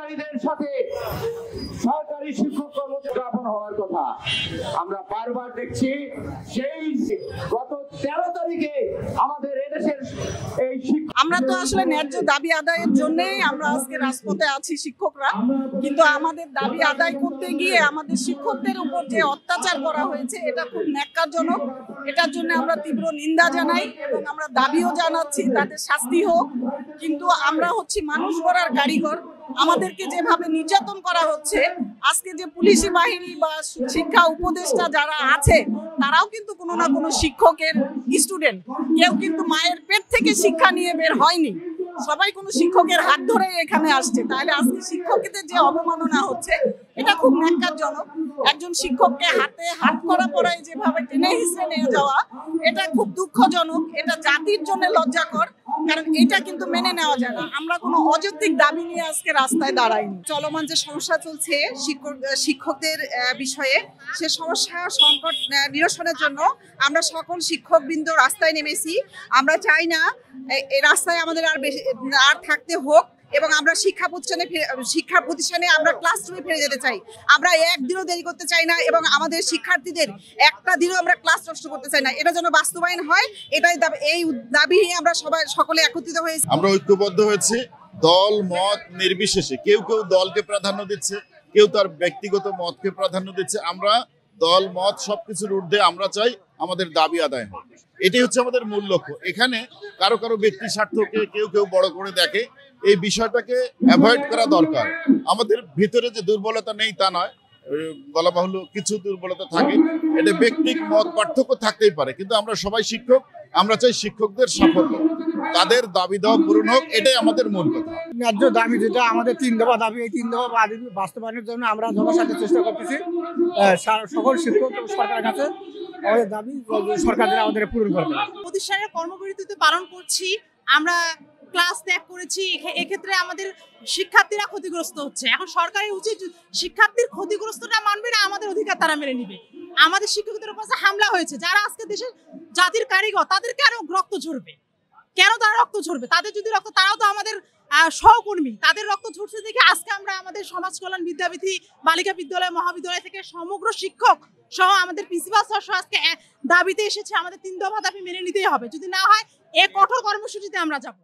কর্মচারীদের সাথে সরকারি শিক্ষক কর্মচারী হওয়ার কথা আমরা বারবার দেখছি। সেই গত 13 তারিখে আমাদের এদেশের এই আমরা তো আসলে ন্যায্য দাবি আদায়ের জন্যই আমরা আজকে রাজপথে আছি শিক্ষকরা, কিন্তু আমাদের দাবি আদায় করতে গিয়ে আমাদের শিক্ষকদের উপর যে অত্যাচার করা হয়েছে এটা খুব ন্যাক্কারজনক। এটার জন্য আমরা তীব্র নিন্দা জানাই এবং আমরা দাবিও জানাচ্ছি তাদের শাস্তি হোক। কিন্তু আমরা হচ্ছি মানুষ গড়ার কারিগর, আমাদেরকে যেভাবে নির্যাতন করা হচ্ছে, আজকে যে পুলিশি বাহিনী বা শিক্ষা উপদেষ্টা যারা আছে তারাও কিন্তু কোনো না কোনো শিক্ষকের স্টুডেন্ট, কেউ কিন্তু মায়ের পেট থেকে শিক্ষা নিয়ে বের হয়নি, সবাই কোনো শিক্ষকের হাত ধরে এখানে আসছে। তাহলে আজকে শিক্ষকদের যে অবমাননা হচ্ছে এটা খুব ন্যাক্কারজনক। একজন শিক্ষককে হাতে হাত করা পড়ায় যেভাবে টেনে হিসেবে নিয়ে যাওয়া এটা খুব দুঃখজনক, এটা জাতির জন্য লজ্জাকর, কারণ এটা কিন্তু মেনে নেওয়া যায় না। আমরা কোনো অযৌক্তিক দাবি নিয়ে আজকে রাস্তায় দাঁড়াইনি। চলমান যে সমস্যা চলছে শিক্ষকদের বিষয়ে, সে সমস্যা সংকট নিরসনের জন্য আমরা সকল শিক্ষকবৃন্দ রাস্তায় নেমেছি। আমরা চাই না এই রাস্তায় আমাদের আর থাকতে হোক এবং আমরা শিক্ষা প্রতিষ্ঠানে আমরা ক্লাসরুমে ফিরে যেতে চাই। আমরা একদিনও দেরি করতে চাই না এবং আমাদের শিক্ষার্থীদের একটা দিনও আমরা ক্লাস নষ্ট করতে চাই না। এটা যেন বাস্তবায়ন হয়, এটাই এই দাবি নিয়ে আমরা সকলে একত্রিত হয়েছি। আমরা ঐক্যবদ্ধ হয়েছি দল মত নির্বিশেষে। কেউ কেউ দলকে প্রাধান্য দিচ্ছে, কেউ তার ব্যক্তিগত মতকে প্রাধান্য দিচ্ছে। আমরা দল মত সবকিছুর ঊর্ধ্বে আমরা চাই আমাদের দাবি আদায় হোক। এটাই হচ্ছে আমাদের মূল লক্ষ্য। এখানে কারো কারো ব্যক্তি স্বার্থকে কেউ কেউ বড় করে দেখে, এই বিষয়টাকে অ্যাভয়েড করা দরকার। আমাদের ভিতরে যে দুর্বলতা নেই তা নয়, বলা বাহুল্য কিছু দুর্বলতা থাকে, এটা ব্যক্তিক মত পার্থক্য থাকতেই পারে, কিন্তু আমরা সবাই শিক্ষক। আমরা চাই শিক্ষকদের সাফল্য, তাদের দাবি দেওয়া পূরণ হোক, এটাই আমাদের মূল কথা। ন্যায্য দাবি যেটা আমাদের 3 দফা দাবি, এই 3 দফা বাস্তবায়নের জন্য আমরা যথাসাধ্য চেষ্টা করতেছি। সকল শিক্ষক সরকারের কাছে আমাদের দাবি সরকার আমাদের পূরণ করতে হবে। প্রতিষ্ঠানের কর্মবিরতিতে পালন করছি, আমরা ক্লাস ত্যাগ করেছি, এক্ষেত্রে আমাদের শিক্ষার্থীরা ক্ষতিগ্রস্ত হচ্ছে। এখন সরকারের উচিত শিক্ষার্থীর ক্ষতিগ্রস্তটা মানবে না, আমাদের অধিকার তারা মেনে নিবে। আমাদের শিক্ষকদের উপর হামলা হয়েছে, যারা আজকে দেশের জাতির কারিগর, তাদের কেন রক্ত ঝরবে? কেন তারা রক্ত ঝরবে? তাদের যদি রক্ত, তারাও তো আমাদের সহকর্মী, তাদের রক্ত ঝরছে দেখে আজকে আমরা আমাদের সমাজ কল্যাণ বিদ্যাপীঠি বালিকা বিদ্যালয় মহাবিদ্যালয় থেকে সমগ্র শিক্ষক সহ আমাদের প্রিন্সিপাল সহ আজকে দাবিতে এসেছে। আমাদের 3 দফা দাবি মেনে নিতেই হবে, যদি না হয় কঠোর কর্মসূচিতে আমরা যাব।